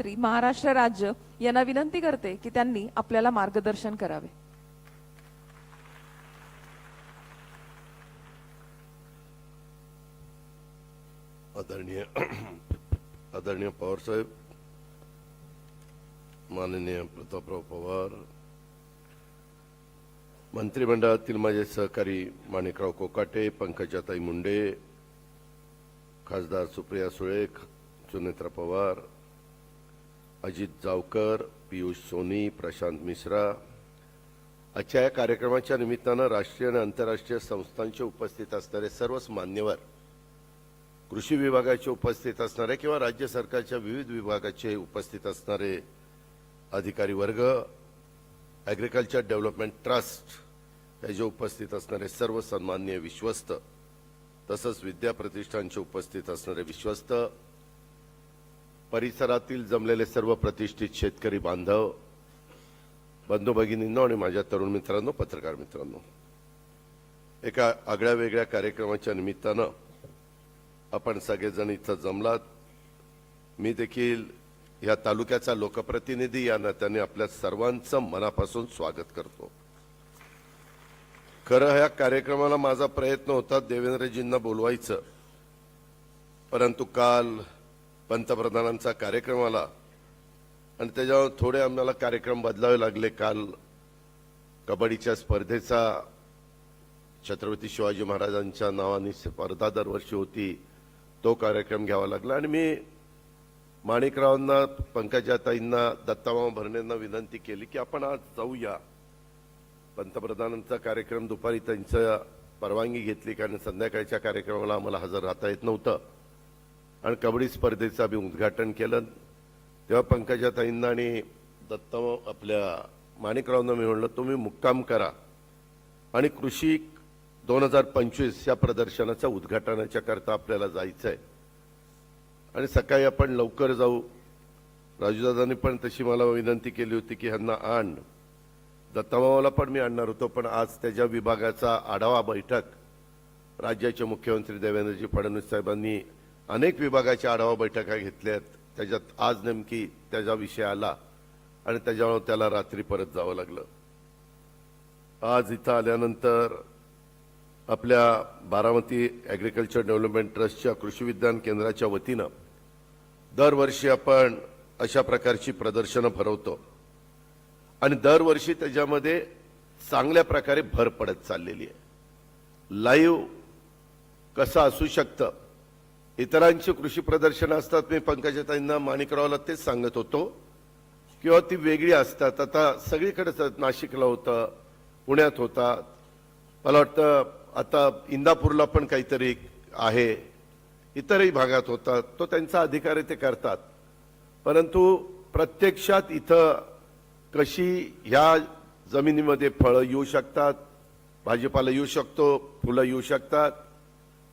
मुख्यमंत्री महाराष्ट्र राज्य यांना विनंती करते की त्यांनी आपल्याला मार्गदर्शन करावे। आदरणीय पवार साहेब, माननीय प्रतापराव पवार, मंत्रिमंडळातील माझे सहकारी माणिकराव कोकाटे, पंकजाताई मुंडे, खासदार सुप्रिया सुळे, सुनेत्रा पवार, अजित जावकर, पीयूष सोनी, प्रशांत मिश्रा, आजच्या या कार्यक्रमाच्या निमित्तानं राष्ट्रीय आणि आंतरराष्ट्रीय संस्थांचे उपस्थित असणारे सर्वच मान्यवर, कृषी विभागाचे उपस्थित असणारे किंवा राज्य सरकारच्या विविध विभागाचे उपस्थित असणारे अधिकारी वर्ग, ॲग्रिकल्चर डेव्हलपमेंट ट्रस्ट याचे उपस्थित असणारे सर्व सन्माननीय विश्वस्त, तसंच विद्या प्रतिष्ठानचे उपस्थित असणारे विश्वस्त, परिसरातील जमलेले सर्व प्रतिष्ठित शेतकरी बांधव, बंधू भगिनींनो आणि माझ्या तरुण मित्रांनो, पत्रकार मित्रांनो, एका आगळ्या वेगळ्या कार्यक्रमाच्या निमित्तानं आपण सगळेजण इथं जमलात। मी देखील या तालुक्याचा लोकप्रतिनिधी या नात्याने आपल्या सर्वांचं मनापासून स्वागत करतो। खरं ह्या कार्यक्रमाला माझा प्रयत्न होता देवेंद्रजींना बोलवायचं, परंतु काल पंतप्रधानांचा कार्यक्रम आला आणि त्याच्यावर थोडे आम्हाला कार्यक्रम बदलावे लागले। काल कबड्डीच्या स्पर्धेचा छत्रपती शिवाजी महाराजांच्या नावाने स्पर्धा दरवर्षी होती, तो कार्यक्रम घ्यावा लागला आणि मी माणिकरावांना, पंकजाताईंना, दत्तामामा भरणेंना विनंती केली की आपण आज जाऊया। पंतप्रधानांचा कार्यक्रम दुपारी त्यांच्या परवानगी घेतली, कारण संध्याकाळच्या कार्यक्रमाला आम्हाला हजर राहता येत नव्हतं आणि कबड्डी स्पर्धेचं आम्ही उद्घाटन केलं। तेव्हा पंकजाताईंना आणि दत्तामामा आपल्या माणिकरावांना मी म्हणलं, तुम्ही मुक्काम करा आणि कृषी 2025 या प्रदर्शनाच्या उद्घाटनाच्या करता आपल्याला जायचं आहे आणि सकाळी आपण लवकर जाऊ। राजूदादांनी पण तशी मला विनंती केली होती की ह्यांना आण, दत्तामामाला पण मी आणणार होतो, पण आज त्याच्या विभागाचा आढावा बैठक राज्याचे मुख्यमंत्री देवेंद्रजी फडणवीस साहेबांनी अनेक विभागाच्या आढावा बैठका घेतल्यात, त्याच्यात आज नेमकी त्याचा विषय आला आणि त्याच्यामुळे त्याला रात्री परत जावं लागलं। आज इथं आल्यानंतर आपल्या बारामती ॲग्रिकल्चर डेव्हलपमेंट ट्रस्टच्या कृषी विज्ञान केंद्राच्या वतीनं दरवर्षी आपण अशा प्रकारची प्रदर्शनं भरवतो आणि दरवर्षी त्याच्यामध्ये चांगल्या प्रकारे भर पडत चाललेली आहे। लाईव्ह कसं असू शकतं, इतरांची कृषी प्रदर्शनं असतात, मी पंकजाताईंना, माणिकरावला तेच सांगत होतो किंवा ती वेगळी असतात। आता सगळीकडेच नाशिकला होतं, पुण्यात होता, मला वाटतं आता इंदापूरला पण काहीतरी आहे, इतरही भागात होतात, तो त्यांचा अधिकार आहे, ते करतात। परंतु प्रत्यक्षात इथं कशी ह्या जमिनीमध्ये फळं येऊ शकतात, भाजीपाला येऊ शकतो, फुलं येऊ शकतात,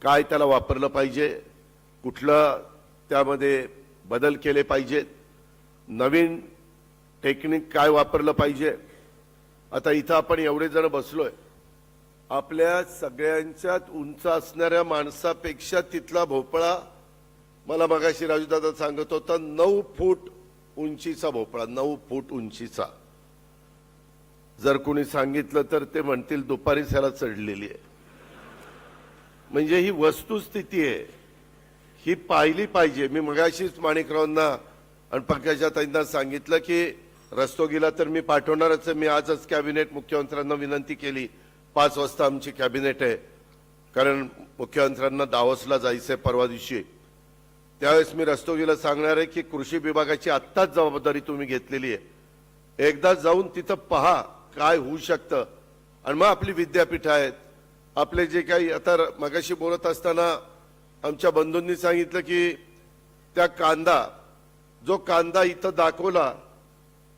काय त्याला वापरलं पाहिजे, कुठलं त्यामध्ये बदल केले पाहिजेत, नवीन टेक्निक काय वापरलं पाहिजे। आता इथं आपण एवढे जण बसलोय, आपल्या सगळ्यांच्यात उंच असणाऱ्या माणसापेक्षा तिथला भोपळा, मला मगाशी राजूदादा सांगत होता, 9 फूट उंचीचा भोपळा, 9 फूट उंचीचा। जर कोणी सांगितलं तर ते म्हणतील दुपारीच ह्याला चढलेली आहे। म्हणजे ही वस्तुस्थिती आहे, ही पाहिली पाहिजे। मी मगाशीच माणिकरावांना आणि पंकजाताईंना सांगितलं की रस्तोगीला तर मी पाठवणारच आहे। मी आजच कॅबिनेट मुख्यमंत्र्यांना विनंती केली, 5 वाजता आमची कॅबिनेट आहे, कारण मुख्यमंत्र्यांना दावोसला जायचंय परवा दिवशी। त्यावेळेस मी रस्तोगीला सांगणार आहे की कृषी विभागाची आत्ताच जबाबदारी तुम्ही घेतलेली आहे, एकदा जाऊन तिथं पहा काय होऊ शकतं आणि मग आपली विद्यापीठ आहेत, आपले जे काही, आता मगाशी बोलत असताना आमच्या बंधूंनी सांगितलं की त्या जो कांदा इथं दाखवला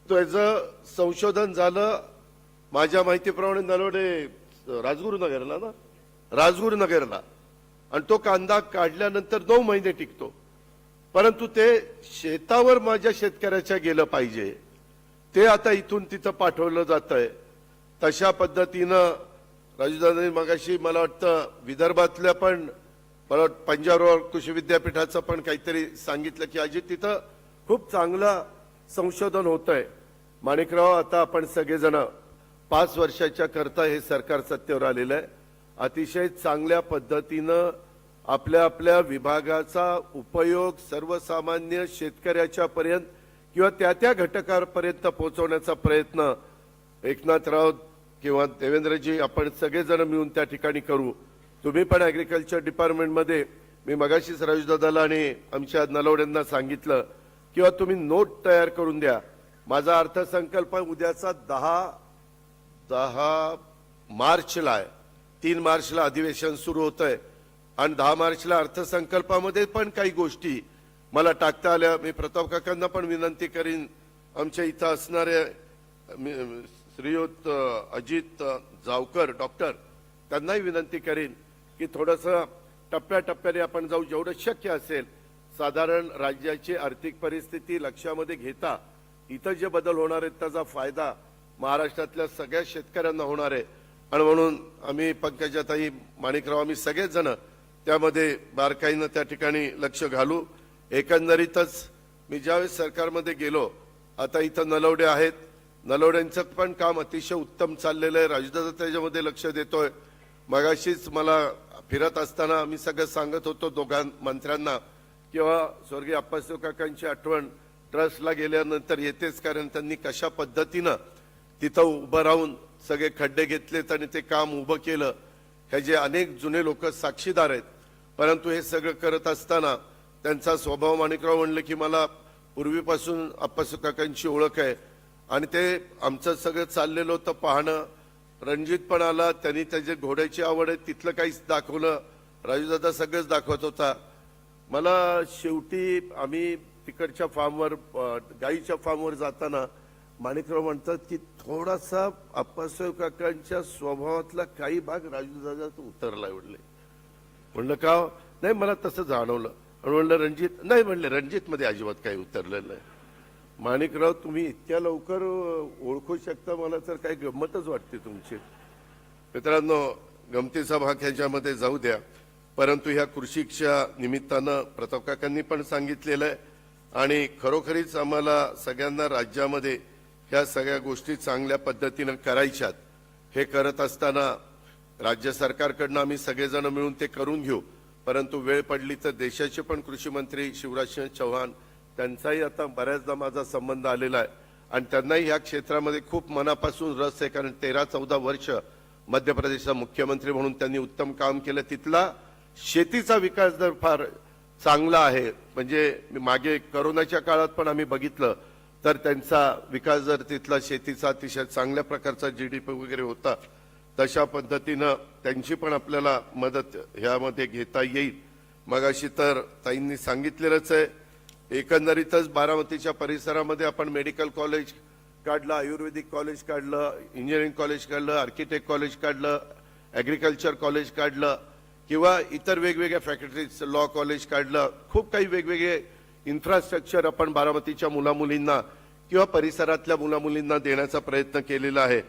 त्याचं संशोधन झालं माझ्या माहितीप्रमाणे नलवडे राजगुरुनगरला आणि तो कांदा काढल्यानंतर 9 महिने टिकतो, परंतु ते शेतावर माझ्या शेतकऱ्याच्या गेलं पाहिजे, ते आता इथून तिथं पाठवलं जातंय। तशा पद्धतीनं राजूदादांनी मगाशी मला वाटतं विदर्भातल्या पण, मला वाटतं पंजाबराव कृषी विद्यापीठाचं पण काहीतरी सांगितलं की अजित तिथं खूप चांगलं संशोधन होतंय. माणिकराव, आता आपण सगळेजण 5 वर्षाच्या करता हे सरकार सत्तेवर आलेलं आहे. अतिशय चांगल्या पद्धतीनं आपल्या आपल्या विभागाचा उपयोग सर्वसामान्य शेतकऱ्याच्या पर्यंत किंवा त्या घटकापर्यंत पोहोचवण्याचा प्रयत्न एकनाथराव किंवा देवेंद्रजी आपण सगळेजण मिळून त्या ठिकाणी करू. तुम्ही पण ऍग्रिकल्चर डिपार्टमेंटमध्ये, मी मगाशीच राजदादाला आणि आमच्या नलवड्यांना सांगितलं किंवा तुम्ही नोट तयार करून द्या. माझा अर्थसंकल्प उद्याचा 10 मार्चला आहे. 3 मार्चला अधिवेशन सुरू होतंय आणि 10 मार्चला अर्थसंकल्पामध्ये पण काही गोष्टी मला टाकता आल्या. मी प्रताप काकांना पण विनंती करीन, आमच्या इथं असणारे श्रीयुत अजित जावकर डॉक्टर, त्यांनाही विनंती करीन की थोडंसं टप्प्याटप्प्याने आपण जाऊ. जेवढं शक्य असेल साधारण राज्याची आर्थिक परिस्थिती लक्षामध्ये घेता इथं जे बदल होणार आहेत त्याचा फायदा महाराष्ट्रातल्या सगळ्या शेतकऱ्यांना होणार आहे. आणि म्हणून आम्ही पंकजाताई, माणिकराव, आम्ही सगळेच जण त्यामध्ये बारकाईनं त्या ठिकाणी लक्ष घालू. एकंदरीतच मी ज्यावेळेस सरकारमध्ये गेलो, आता इथं नलवडे आहेत, नलवड्यांचं पण काम अतिशय उत्तम चाललेलं आहे. राजदादा त्याच्यामध्ये लक्ष देतोय. मगाशीच मला फिरत असताना मी सगळं सांगत होतो दोघां मंत्र्यांना किंवा स्वर्गीय अप्पासाहेब काकांची आठवण ट्रस्टला गेल्यानंतर येतेच, कारण त्यांनी कशा पद्धतीनं तिथं उभं राहून सगळे खड्डे घेतलेत आणि ते काम उभं केलं, ह्याचे अनेक जुने लोक साक्षीदार आहेत. परंतु हे सगळं करत असताना त्यांचा स्वभाव, माणिकराव म्हणले की मला पूर्वीपासून अप्पासाहेब काकांची ओळख आहे आणि ते आमचं सगळं चाललेलं होतं पाहणं. रणजित पण आला, त्यांनी त्याची घोड्याची आवड आहे तिथलं काहीच दाखवलं, राजूदादा सगळंच दाखवत होता. मला शेवटी आम्ही तिकडच्या फार्मवर, गाईच्या फार्मवर जाताना माणिकराव म्हणतात की थोडासा अप्पासाहेब काकांच्या स्वभावातला काही भाग राजूदादा उतरला. म्हणलं का? नाही, मला तसं जाणवलं. म्हणलं रणजित? नाही, म्हणले रणजित मध्ये अजिबात काही उतरलेलं नाही. माणिकराव, तुम्ही इतक्या लवकर ओळखू शकता, मला तर काही गंमतच वाटते तुमची. मित्रांनो, गमतीचा भाग ह्याच्यामध्ये जाऊ द्या, परंतु ह्या कृषीच्या निमित्तानं प्रताप काकांनी पण सांगितलेलं आहे आणि खरोखरीच आम्हाला सगळ्यांना राज्यामध्ये ह्या सगळ्या गोष्टी चांगल्या पद्धतीनं करायच्यात. हे करत असताना राज्य सरकारकडनं आम्ही सगळेजण मिळून ते करून घेऊ. परंतु वेळ पडली तर देशाचे पण कृषी मंत्री शिवराजसिंह चौहान, त्यांचाही आता बऱ्याचदा माझा संबंध आलेला आहे आणि त्यांनाही ह्या क्षेत्रामध्ये खूप मनापासून रस आहे. कारण 13-14 वर्ष मध्य प्रदेशचा मुख्यमंत्री म्हणून त्यांनी उत्तम काम केलं. तिथला शेतीचा विकास दर फार चांगला आहे. म्हणजे मागे करोनाच्या काळात पण आम्ही बघितलं तर त्यांचा विकास दर तिथला शेतीचा अतिशय चांगल्या प्रकारचा GDP वगैरे होता. तशा पद्धतीनं त्यांची पण आपल्याला मदत ह्यामध्ये घेता येईल. मगाशी तर ताईंनी सांगितलेलंच आहे. एकंदरीतच बारामतीच्या परिसरामध्ये आपण मेडिकल कॉलेज काढलं, आयुर्वेदिक कॉलेज काढलं, इंजिनिअरिंग कॉलेज काढलं, आर्किटेक्ट कॉलेज काढलं, ॲग्रिकल्चर कॉलेज काढलं किंवा इतर वेगवेगळ्या फॅकल्टीज, लॉ कॉलेज काढलं. खूप काही वेगवेगळे इन्फ्रास्ट्रक्चर आपण बारामतीच्या मुलामुलींना किंवा परिसरातल्या मुलामुलींना देण्याचा प्रयत्न केलेला आहे.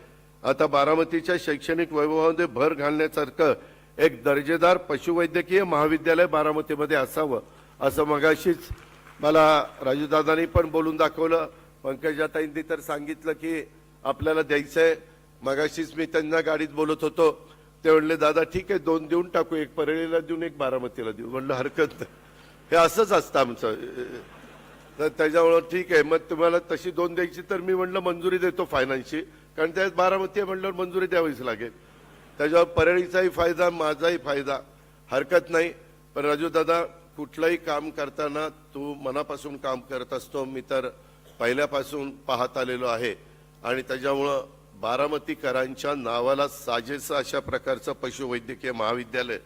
आता बारामतीच्या शैक्षणिक वैभवामध्ये भर घालण्यासारखं एक दर्जेदार पशुवैद्यकीय महाविद्यालय बारामतीमध्ये असावं, असं मगाशीच मला राजूदादांनी पण बोलून दाखवलं. पंकजाताईंनी तर सांगितलं की आपल्याला द्यायचंय. मगाशीच मी त्यांना गाडीत बोलत होतो, ते म्हणले दादा ठीक आहे 2 देऊन टाकू, एक परळीला देऊन एक बारामतीला देऊ. म्हणलं हरकत नाही, हे असंच असतं आमचं. तर त्याच्यामुळं ठीक आहे, मग तुम्हाला तशी 2 द्यायची तर मी म्हणलं मंजुरी देतो फायनान्सची, कारण त्यात बारामती आहे म्हणल्यावर मंजुरी द्यावीच लागेल. त्याच्यावर परळीचाही फायदा, माझाही फायदा, हरकत नाही. पण राजू दादा, कुठलंही काम करताना तू मनापासून काम करत असतो, मी तर पहिल्यापासून पाहत आलेलो आहे. आणि त्याच्यामुळं बारामतीकरांच्या नावाला साजेसं अशा प्रकारचं पशुवैद्यकीय महाविद्यालय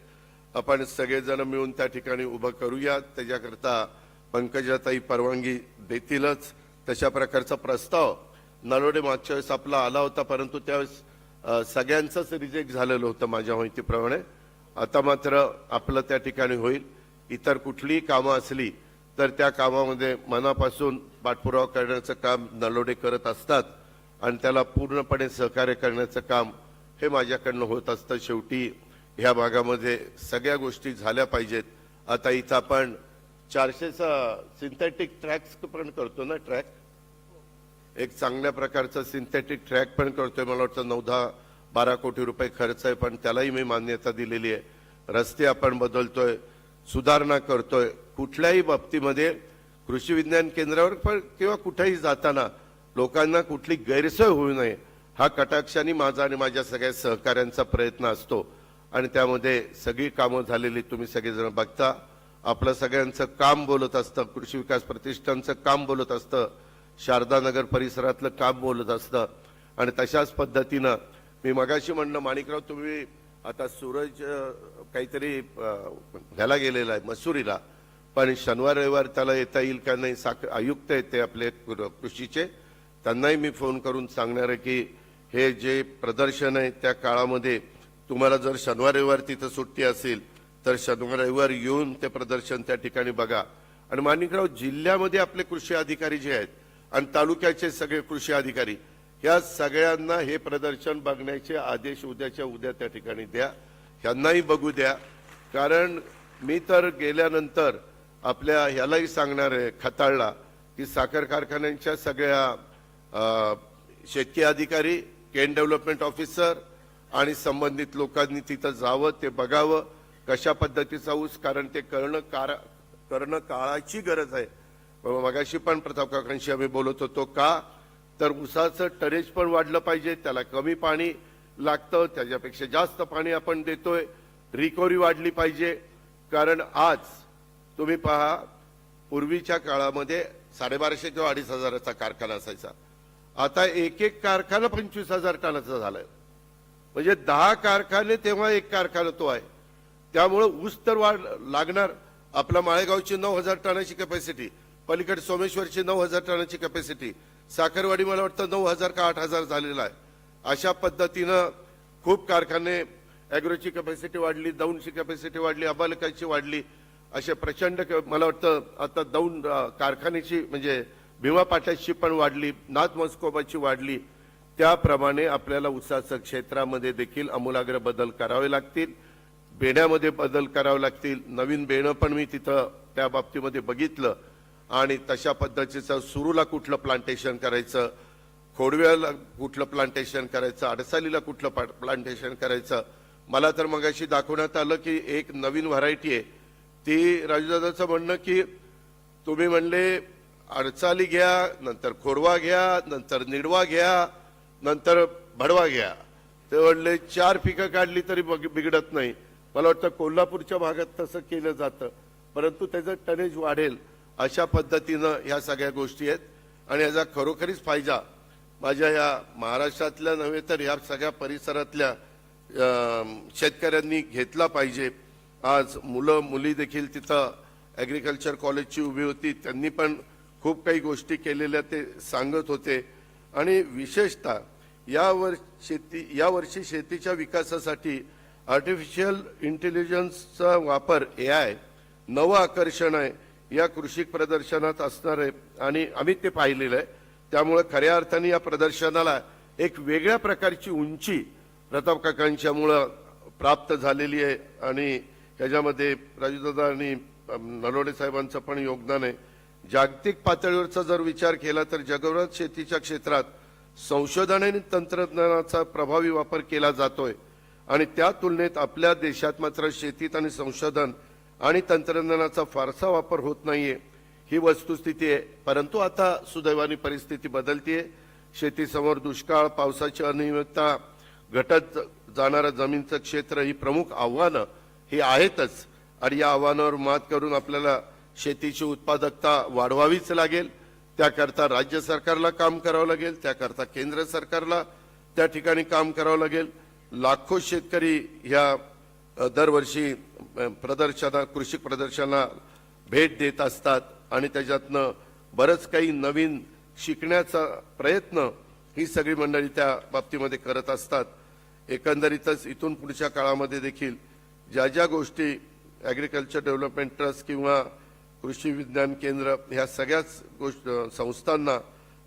आपण सगळेजण मिळून त्या ठिकाणी उभं करूया. त्याच्याकरता पंकजाताई परवानगी देतीलच. तशा प्रकारचा प्रस्ताव नलवडे मागच्या वेळेस आपला आला होता, परंतु त्यावेळेस सगळ्यांचंच रिजेक्ट झालेलं होतं माझ्या माहितीप्रमाणे. आता मात्र आपलं त्या ठिकाणी होईल. इतर कुठलीही कामं असली तर त्या कामामध्ये मनापासून पाठपुरावा करण्याचं काम नलवडे करत असतात आणि त्याला पूर्णपणे सहकार्य करण्याचं काम हे माझ्याकडनं होत असतं. शेवटी ह्या भागामध्ये सगळ्या गोष्टी झाल्या पाहिजेत. आता इथं आपण 400चा सिंथेटिक ट्रॅक्स पण करतो ना ट्रॅक, एक चांगल्या प्रकारचा सिंथेटिक ट्रॅक पण करतोय. मला वाटतं 9-10-12 कोटी रुपये खर्च आहे, पण त्यालाही मी मान्यता दिलेली आहे. रस्ते आपण बदलतोय, सुधारणा करतोय. कुठल्याही बाबतीमध्ये कृषी विज्ञान केंद्रावर पण किंवा कुठेही जाताना लोकांना कुठली गैरसोय होऊ नये हा कटाक्षाने माझा आणि माझ्या सगळ्या सहकाऱ्यांचा प्रयत्न असतो. आणि त्यामध्ये सगळी कामं झालेली तुम्ही सगळेजण बघता. आपलं सगळ्यांचं काम बोलत असतं, कृषी विकास प्रतिष्ठानचं काम बोलत असतं, शारदा नगर परिसरातलं काम बोलत असतं. आणि तशाच पद्धतीनं मी मगाशी म्हणलं, माणिकराव तुम्ही आता सूरज काहीतरी ह्याला गेलेला आहे मसुरीला, पण शनिवार रविवार त्याला येता येईल का नाही, आयुक्त आहेत ते आपले कृषीचे, त्यांनाही मी फोन करून सांगणार आहे की हे जे प्रदर्शन आहे त्या काळामध्ये तुम्हाला जर शनिवार रविवार तिथं सुट्टी असेल तर शनिवार रविवार येऊन ते प्रदर्शन त्या ठिकाणी बघा. आणि माणिकराव, जिल्ह्यामध्ये आपले कृषी अधिकारी जे आहेत आणि तालुक्याचे सगळे कृषी अधिकारी, या सगळ्यांना हे प्रदर्शन बघण्याचे आदेश उद्याच्या उद्या त्या ठिकाणी द्या, ह्यांनाही बघू द्या. कारण मी तर गेल्यानंतर आपल्या ह्यालाही सांगणार आहे खताळला की साखर कारखान्यांच्या सगळ्या शेतकी अधिकारी, केन डेव्हलपमेंट ऑफिसर आणि संबंधित लोकांनी तिथं जावं, ते बघावं कशा पद्धतीचा ऊस, कारण ते करणं काळाची गरज आहे. मगाशी पण प्रताप काकांशी आम्ही बोलत होतो, का तर ऊसाचं टरेज पण वाढलं पाहिजे, त्याला कमी पाणी लागतं, त्याच्यापेक्षा जास्त पाणी आपण देतोय, रिकव्हरी वाढली पाहिजे. कारण आज तुम्ही पहा, पूर्वीच्या काळामध्ये 1250 किंवा 2500चा कारखाना असायचा, आता एक कारखाना 25,000 टनाचा झालाय. म्हणजे 10 कारखाने तेव्हा एक कारखाना तो आहे. त्यामुळे ऊस तर वाढ लागणार. आपला माळेगावची 9,000 टनाची कॅपॅसिटी, पलीकडे सोमेश्वरची 9,000 टनाची कॅपॅसिटी, साखरवाडी मला वाटतं 9,000 का 8,000 झालेला आहे. अशा पद्धतीनं खूप कारखाने, ॲग्रोची कॅपॅसिटी वाढली, दौंडची कॅपॅसिटी वाढली, अबालकाची वाढली. असे प्रचंड मला वाटतं आता दौंड कारखान्याची म्हणजे भीमा पाट्याची पण वाढली, नाथ मस्कोबाची वाढली. त्याप्रमाणे आपल्याला ऊसाच्या क्षेत्रामध्ये देखील आमूलाग्र बदल करावे लागतील, बेण्यामध्ये बदल करावे लागतील. नवीन बेणं पण मी तिथं त्या बाबतीमध्ये बघितलं आणि तशा पद्धतीचं सुरूला कुठलं प्लांटेशन करायचं, खोडव्याला कुठलं प्लांटेशन करायचं, अडसालीला कुठलं प्लांटेशन करायचं. मला तर मगाशी दाखवण्यात आलं की एक नवीन व्हरायटी आहे, ती राजूदादाचं म्हणणं की तुम्ही म्हणले अडसाली घ्या, नंतर खोडवा घ्या, नंतर निडवा घ्या, नंतर भडवा घ्या. ते म्हणले 4 पिकं काढली तरी बिघडत नाही. मला वाटतं कोल्हापूरच्या भागात तसं केलं जातं, परंतु त्याचं टनेज वाढेल अशा पद्धतीनं ह्या सगळ्या गोष्टी आहेत. आणि याचा खरोखरीच फायदा माझ्या या महाराष्ट्रातल्या नव्हे तर ह्या सगळ्या परिसरातल्या शेतकऱ्यांनी घेतला पाहिजे. आज मुलं मुली देखील तिथं ॲग्रिकल्चर कॉलेजची उभी होती, त्यांनी पण खूप काही गोष्टी केलेल्या ते सांगत होते. आणि विशेषतः यावर्षी शेतीच्या विकासासाठी आर्टिफिशियल इंटेलिजन्सचा वापर, AI नवं आकर्षण आहे या कृषी प्रदर्शनात असणार आहे आणि आम्ही ते पाहिलेलं आहे. त्यामुळे खऱ्या अर्थाने या प्रदर्शनाला एक वेगळ्या प्रकारची उंची प्रताप काकांच्यामुळं प्राप्त झालेली आहे. आणि ह्याच्यामध्ये राजूदादा आणि नलोडे साहेबांचं पण योगदान आहे. जागतिक पातळीवरचा जर विचार केला तर जगभरात शेतीच्या क्षेत्रात संशोधन आणि तंत्रज्ञानाचा प्रभावी वापर केला जातोय आणि त्या तुलनेत आपल्या देशात मात्र शेतीत आणि संशोधन आणि तंत्रज्ञानाचा फारसा वापर होत नाहीये, ही वस्तुस्थिती आहे. परंतु आता सुदैवाने परिस्थिती बदलतीये. शेतीसमोर दुष्काळ, पावसाची अनियमितता, घटत जाणारं जमीनचं क्षेत्र ही प्रमुख आव्हानं ही आहेतच. आणि या आव्हानावर मात करून आपल्याला शेतीची उत्पादकता वाढवावीच लागेल. त्याकरता राज्य सरकारला काम करावं लागेल, त्याकरता केंद्र सरकारला त्या ठिकाणी काम करावं लागेल. लाखो शेतकरी ह्या दरवर्षी कृषी प्रदर्शनाला भेट देत असतात आणि त्याच्यातनं बरंच काही नवीन शिकण्याचा प्रयत्न ही सगळी मंडळी त्या बाबतीमध्ये करत असतात. एकंदरीतच इथून पुढच्या काळामध्ये देखील ज्या ज्या गोष्टी ॲग्रिकल्चर डेव्हलपमेंट ट्रस्ट किंवा कृषी विज्ञान केंद्र ह्या सगळ्याच संस्थांना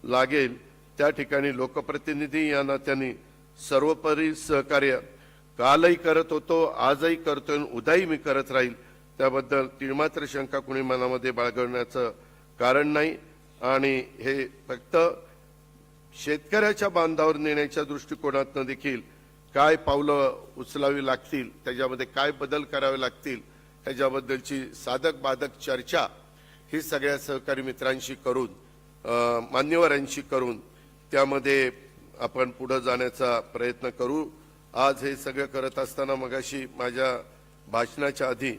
लागेल त्या ठिकाणी लोकप्रतिनिधी या नात्याने सर्वोपरी सहकार्य कालही करत होतो, आजही करतोय, उद्याही मी करत राहील. त्याबद्दल तीळमात्र शंका कुणी मनामध्ये बाळगण्याचं कारण नाही आणि हे फक्त शेतकऱ्याच्या बांधावर नेण्याच्या दृष्टिकोनातून देखील काय पावलं उचलावी लागतील, त्याच्यामध्ये काय बदल करावे लागतील, त्याच्याबद्दलची साधक बाधक चर्चा ही सगळ्या सहकारी मित्रांशी करून मान्यवरांशी करून त्यामध्ये आपण पुढे जाण्याचा प्रयत्न करू. आज हे सगळं करत असताना मगाशी माझ्या भाषणाच्या आधी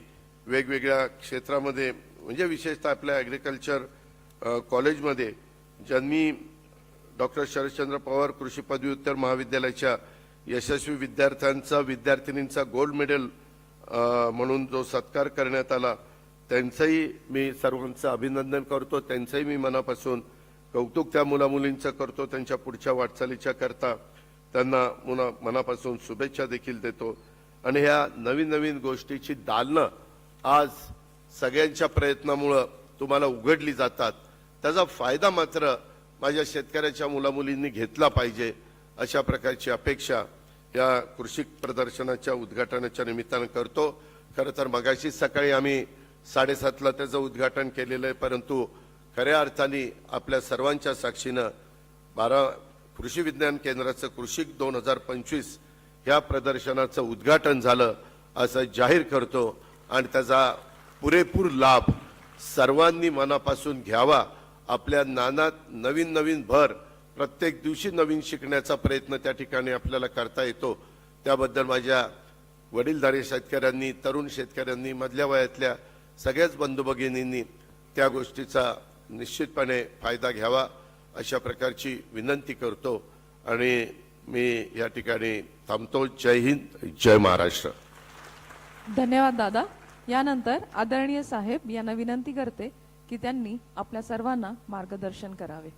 वेगवेगळ्या क्षेत्रामध्ये म्हणजे विशेषतः आपल्या ॲग्रिकल्चर कॉलेजमध्ये ज्यांनी डॉक्टर शरदचंद्र पवार कृषी पदव्युत्तर महाविद्यालयाच्या यशस्वी विद्यार्थिनींचा गोल्ड मेडल म्हणून जो सत्कार करण्यात आला त्यांचंही मी सर्वांचं अभिनंदन करतो. त्यांचंही मी मनापासून कौतुक त्या मुलामुलींचं करतो. त्यांच्या पुढच्या वाटचालीच्या करता त्यांना मनापासून शुभेच्छा देखील देतो. आणि ह्या नवीन नवीन गोष्टीची दालनं आज सगळ्यांच्या प्रयत्नामुळं तुम्हाला उघडली जातात. त्याचा फायदा मात्र माझ्या शेतकऱ्याच्या मुलामुलींनी घेतला पाहिजे अशा प्रकारची अपेक्षा या कृषी प्रदर्शनाच्या उद्घाटनाच्या निमित्तानं करतो. खरं तर मगाशी सकाळी आम्ही 7:30ला त्याचं उद्घाटन केलेलं आहे, परंतु खऱ्या अर्थाने आपल्या सर्वांच्या साक्षीनं 12 कृषी विज्ञान केंद्राचं कृषिक 2025 ह्या प्रदर्शनाचं उद्घाटन झालं असं जाहीर करतो आणि त्याचा पुरेपूर लाभ सर्वांनी मनापासून घ्यावा. आपल्या ज्ञानात नवीन नवीन भर प्रत्येक दिवशी नवीन शिकण्याचा प्रयत्न त्या ठिकाणी आपल्याला करता येतो. त्याबद्दल माझ्या वडीलधारी शेतकऱ्यांनी, तरुण शेतकऱ्यांनी, मधल्या वयातल्या सगळ्याच बंधू भगिनींनी त्या गोष्टीचा निश्चितपणे फायदा घ्यावा अशा प्रकारची विनंती करतो आणि मी या ठिकाणी थांबतो. जय हिंद, जय महाराष्ट्र. धन्यवाद दादा. यानंतर आदरणीय साहेब यांना विनंती करते की त्यांनी आपल्या सर्वांना मार्गदर्शन करावे.